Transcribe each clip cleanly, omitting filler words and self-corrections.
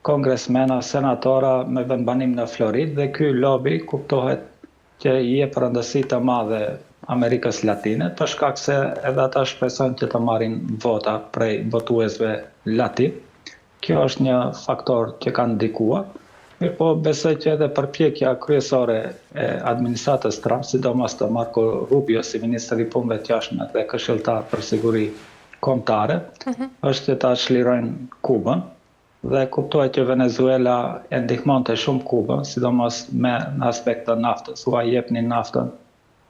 kongresmena, senatora me vendbanim në Florid dhe ky lobby kuptohet që i jep rëndësi të madhe Amerikës Latine, për shkak se edhe ata shpresojnë që të marrin vota prej votuesve latin. Kjo është një faktor që ka ndikuar. Po besoj që edhe përpjekja kryesore e administratës Trump, sidomos të Marco Rubio si ministri i punëve të jashtme dhe këshilltar për siguri kombëtare, është që ta çlirojnë Kubën dhe kuptohet që Venezuela e ndihmonte shumë Kubën, sidomos në aspekt të naftës, u jepnin naftën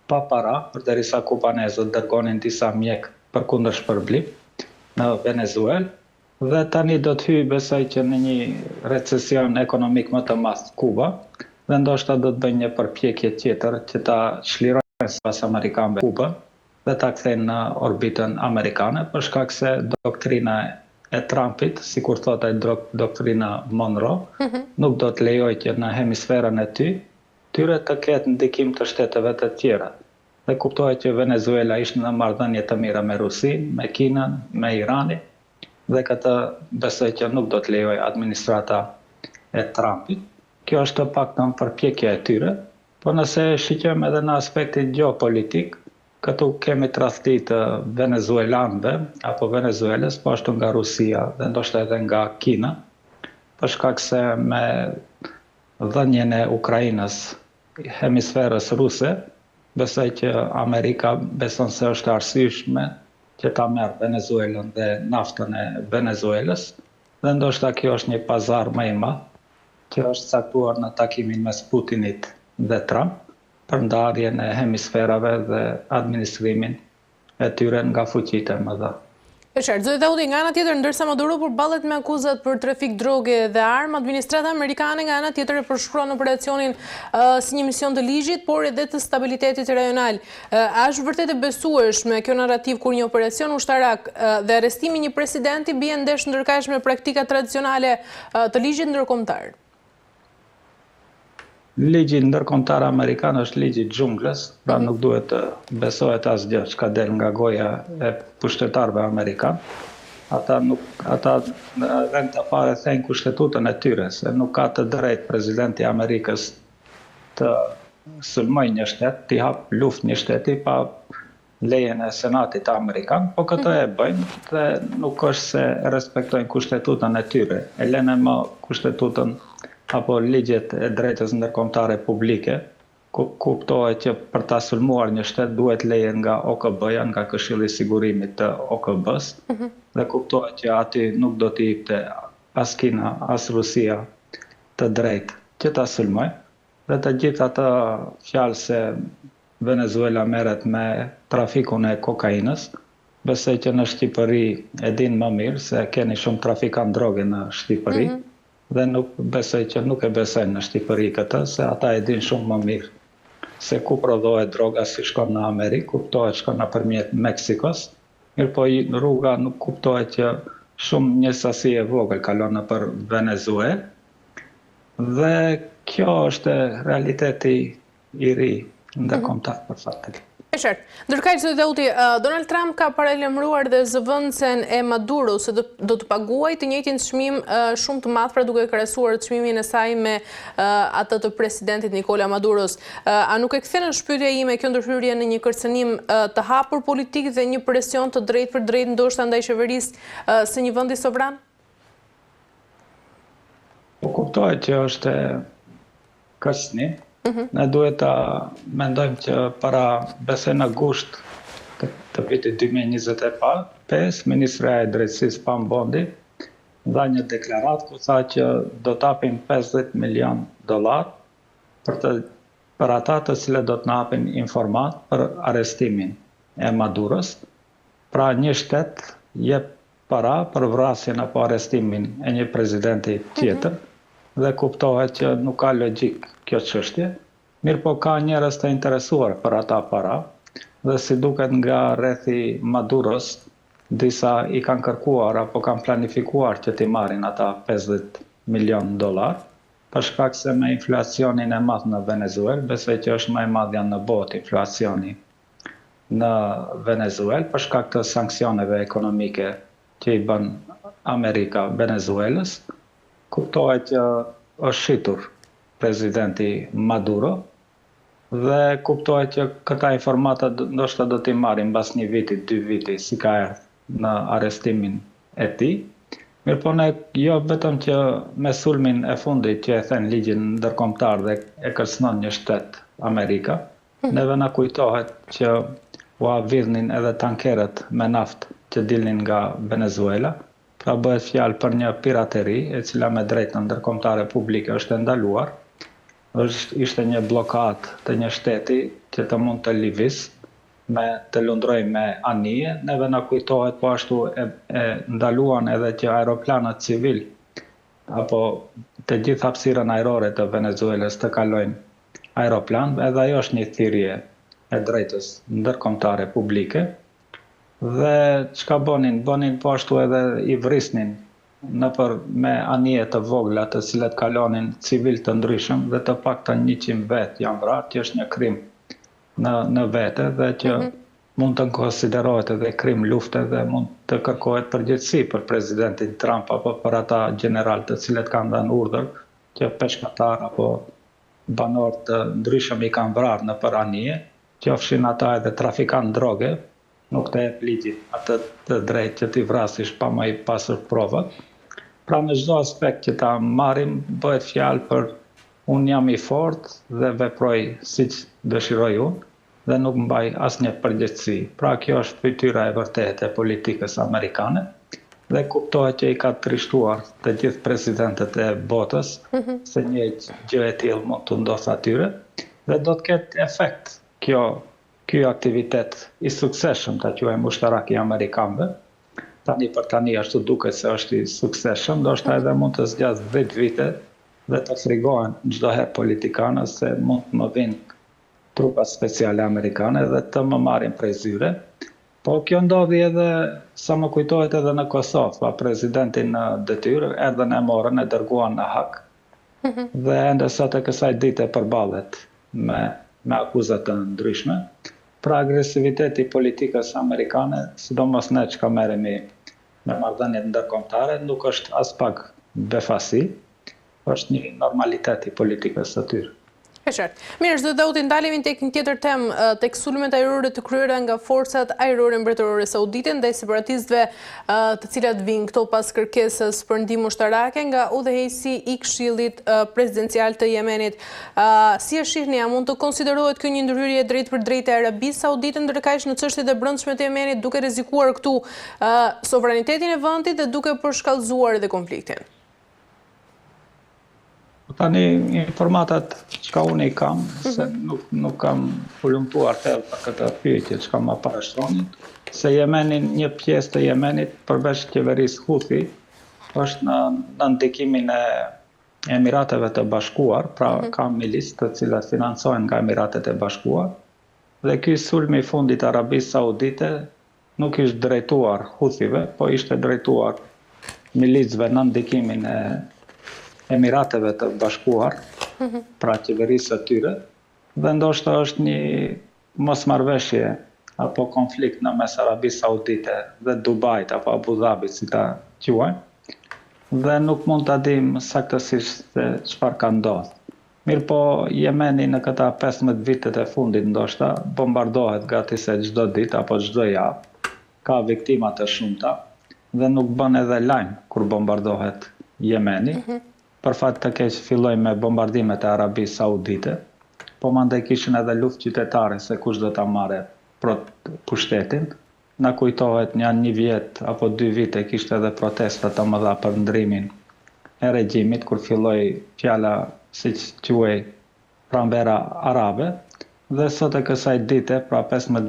pa para, përderisa kubanezët dërgonin disa mjek përkundër shpërblim në Venezuelë. Dhe tani do të hyjë besoj që në një recesion ekonomik më të madh Kuba, dhe ndoshta do të bëjnë një përpjekje tjetër që ta çlirojnë sipas amerikanëve Kubën dhe ta kthejnë në orbitën amerikane, për shkak se doktrina e Trumpit, sikur thotë doktrina Monroe, nuk do të lejojë që në hemisferën e tyre të ketë ndikim të shteteve të tjera. Dhe kuptohet që Venezuela ishte në marrëdhënie të mira me Rusinë, me Kinën, me Iranin, dhe këtë besoj që nuk do të lejojë administrata e Trumpit. Kjo është të paktën përpjekja e tyre, po nëse shikojmë edhe në aspektin gjeopolitik, këtu kemi tradhti të venezuelanëve apo Venezuelës, po ashtu nga Rusia dhe ndoshta edhe nga Kina, për shkak se me dhënien e Ukrainës hemisferës ruse, besoj që Amerika beson se është arsyeshme që ta merr Venezuelën dhe naftën e Venezuelës, dhe ndoshta kjo është një pazar më i madh që është caktuar në takimin mes Putinit dhe Trump për ndarjen e hemisferave dhe administrimin e tyre nga fuqitë e mëdha. Zoti Daudi, nga ana tjetër, ndërsa Maduro përballet me akuzat për trafik droge dhe armë, administrata amerikane nga ana tjetër e përshkruan operacionin si një mision të ligjit, por edhe të stabilitetit rajonal. A është vërtet e besueshme kjo narrativ kur një operacion ushtarak dhe arrestimi një presidenti bie ndesh ndërkaish me praktika tradicionale të ligjit ndërkombëtar? Ligji ndërkombëtar amerikan është ligji i xhunglës, pra nuk duhet të besohet asgjë që del nga goja e pushtetarëve amerikan. Ata rend të parë thejnë kushtetutën e tyre, se nuk ka të drejtë presidenti i Amerikës të sulmojë një shtet, t'i hap luftë një shteti pa lejen e Senatit amerikan, po këtë e bëjnë dhe nuk është se respektojnë kushtetutën e tyre. E lënë më kushtetutën apo ligjet e drejtës ndërkombëtare publike, kuptohet që për ta sulmuar një shtet duhet leje nga OKB-ja, nga Këshilli i Sigurimit të OKB-s, dhe kuptohet që aty nuk do t'i jepte as Kina, as Rusia të drejtë që ta sulmojë, dhe të gjithë ato fjalë se Venezuela merret me trafikun e kokainës, besoj që në Shqipëri e din më mirë se keni shumë trafikant droge në Shqipëri, dhe nuk besoj që nuk e besojnë në Shqipëri këtë, se ata e din shumë më mirë se ku prodhohet droga si shkon në Amerikë, kuptohet shkon nëpërmjet Meksikos, mirë po rruga nuk kuptohet që shumë një sasi e vogël kalon nëpër Venezuelë, dhe kjo është realiteti i ri ndërkombëtar për fat të keq. Ndërkaq, zoti Daudi, Donald Trump ka paralajmëruar dhe zëvendësen e Maduros se do të paguajë të njëjtin çmim shumë të madh, pra duke krahasuar çmimin e saj me atë të presidentit Nicola Maduros. A nuk e kthen në shpytja ime kjo ndërhyrje në një kërcënim të hapur politik dhe një presion të drejtë për drejtë ndoshta ndaj qeverisë së një vendi sovran? Po kuptohet që është kërcënim. Ne duhet ta mendojmë që para besoj në gusht të vitit 2025, Ministra e Drejtësisë Pam Bondi dha një deklaratë ku tha që do të japim $50 milion për ata të cilët do të na japin informat për arrestimin e Maduros. Pra një shtet jep para për vrasjen apo arrestimin e një presidenti tjetër, dhe kuptohet që nuk ka logjik kjo çështje, mirë po ka njerëz të interesuar për ata para, dhe si duket nga rrethi Maduros, disa i kanë kërkuar apo kanë planifikuar që t'i marrin ata $50 milion, për shkak se me inflacionin e madh në Venezuelë, besoj që është më e madhja në botë inflacioni në Venezuelë, për shkak të sanksioneve ekonomike që i bën Amerika Venezuelës, kuptohet që është shitur prezidenti Maduro dhe kuptohet që këta informata ndoshta do t'i marrin mbas 1 viti, 2 viti, si ka erdhur në arrestimin e tij. Mirëpo ne jo vetëm që me sulmin e fundit që e thënë ligjin ndërkombëtar dhe e kërcënon një shtet Amerika, neve na kujtohet që u avidhnin edhe tankerët me naftë që dilnin nga Venezuela. Pra bëhet fjalë për një pirateri e cila me drejtën ndërkombëtare publike është e ndaluar. Ishte një blokadë të një shteti që të mund të lëviz të lundroj me anije, neve na kujtohet po ashtu e ndaluan edhe që aeroplanët civil apo të gjithë hapësirën ajrore të Venezuelës të kalojnë aeroplan, edhe ajo është një thirrje e drejtës ndërkombëtare publike. Dhe çka bënin po ashtu edhe i vrisnin me anije të vogla të cilat kalonin civil të ndryshëm dhe të paktën 100 vet janë vrarë, që është një krim në vete dhe që mund të konsiderohet edhe krim lufte dhe mund të kërkohet përgjegjësi për presidentin Trump apo për ata general të cilët kanë dhënë urdhër që peshkatar apo banor të ndryshëm i kanë vrarë në për anije, qofshin ata edhe trafikant droge, nuk të jep ligji atë të drejtë që t'i vrasish pa më i pasur provat. Pra në çdo aspekt që ta marrim bëhet fjalë për unë jam i fortë dhe veproj siç dëshiroj unë dhe nuk mbaj asnjë përgjegjësi. Pra kjo është fytyra e vërtetë e politikës amerikane dhe kuptohet që i ka trishtuar të gjithë presidentët e botës se një gjë e tillë mund të ndodhë atyre dhe do të ketë efekt ky aktivitet i suksesshëm, ta quajmë ushtarak i amerikanëve. Tani për tani ashtu duket se është i suksesshëm, ndoshta edhe mund të zgjasë 10 vite dhe të frigohen çdo herë politikanët se mund të më vinë trupat speciale amerikane dhe të më marrin prej zyre. Po kjo ndodhi edhe, sa më kujtohet, edhe në Kosovë, pa presidentin në detyrë, erdhën e morën, e dërguan në hak. Dhe ende sot e kësaj dite përballet me akuzat të ndryshme. Pra agresiviteti i politikës amerikane, sidomos ne që ka merremi me marrëdhëniet ndërkombëtare, nuk është as pak befasi, është një normalitet i politikës së tyre. E qartë. Mirë, çdo dauti ndalemi tek një tjetër temë, tek sulmet ajrore të kryera nga forcat ajrore mbretërore saudite ndaj separatistëve, të cilat vinë këto pas kërkesës për ndihmë ushtarake nga udhëheqësi i Këshillit Presidencial të Yemenit. Si e shihni, a mund të konsiderohet kjo një ndërhyrje drejt për drejt e Arabisë Saudite ndërkaq në çështjet e brendshme të Yemenit, duke rrezikuar këtu sovranitetin e vendit dhe duke përshkallëzuar edhe konfliktin? Tani informatat që unë i kam, se nuk kam hulumtuar thellë për këtë pyetje që kam parashtronin, se Jemenin, një pjesë të Jemenit përveç qeverisë Houthi është në ndikimin e Emirateve të Bashkuar, pra ka milisë të cilat financohen nga Emiratet e Bashkuar, dhe ky sulmi i fundit Arabisë Saudite nuk ishte drejtuar Houthive, po ishte drejtuar milicëve në ndikimin e Emirateve të Bashkuar, pra qeverisë së tyre, dhe ndoshta është një mosmarrveshje apo konflikt në mes Arabisë Saudite dhe Dubait apo Abu Dhabit, si ta quajmë, dhe nuk mund ta dim saktësisht se çfarë ka ndodhur. Mirëpo Jemeni në këta 15 vitet e fundit ndoshta bombardohet gati se çdo ditë apo çdo javë, ka viktima të shumta dhe nuk bën edhe lajm kur bombardohet Jemeni. Për fat të keq filloi me bombardimet e Arabisë Saudite, po mandej kishin edhe luftë qytetare se kush do ta marrë pushtetin. Na kujtohet një vjet apo 2 vite kishte edhe protesta të mëdha për ndrimin e regjimit kur filloi fjala siç quhej pranvera arabe dhe sot e kësaj dite, pra 15